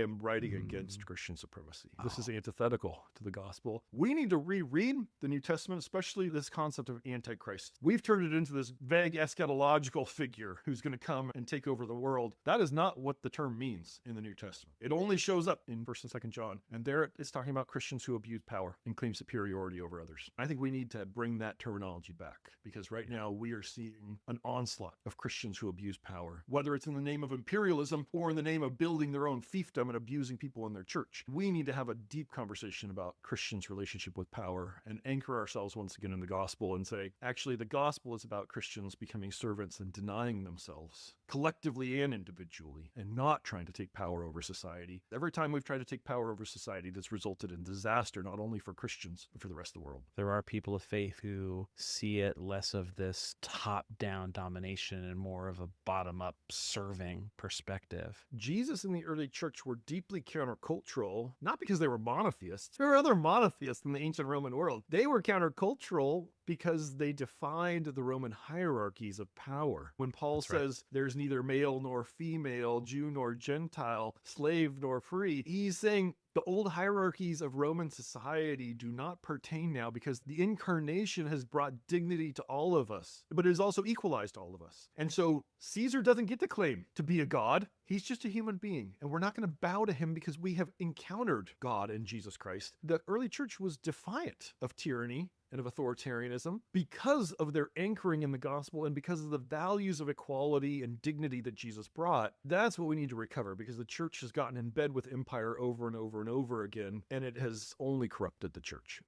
am writing against Christian supremacy. This is antithetical to the gospel. We need to reread the New Testament, especially this concept of Antichrist. We've turned it into this vague eschatological figure who's going to come and take over the world. That is not what the term means in the New Testament. It only shows up in 1st and 2nd John. And there it's talking about Christians who abuse power and claim superiority over others. I think we need to bring that terminology back, because right now we are seeing an onslaught of Christians who abuse power, whether it's in the name of imperialism or in the name of building their own fiefdom and abusing people in their church. We need to have a deep conversation about Christians' relationship with power and anchor ourselves once again in the gospel and say, actually, the gospel is about Christians becoming servants and denying themselves collectively and individually, and not trying to take power over society. Every time we've tried to take power over society, that's resulted in disaster, not only for Christians, but for the rest of the world. There are people of faith who see it less of this top-down domination and more of a bottom-up serving perspective. Jesus and the early church were deeply countercultural, not because they were monotheists. There were other monotheists in the ancient Roman world. They were countercultural because they defied the Roman hierarchies of power. When Paul says there's neither male nor female, Jew nor Gentile, slave nor free, he's saying the old hierarchies of Roman society do not pertain now, because the incarnation has brought dignity to all of us, but it has also equalized all of us. And so Caesar doesn't get to claim to be a god. He's just a human being, and we're not going to bow to him because we have encountered God in Jesus Christ. The early church was defiant of tyranny and of authoritarianism because of their anchoring in the gospel and because of the values of equality and dignity that Jesus brought. That's what we need to recover, because the church has gotten in bed with empire over and over and over again, and it has only corrupted the church.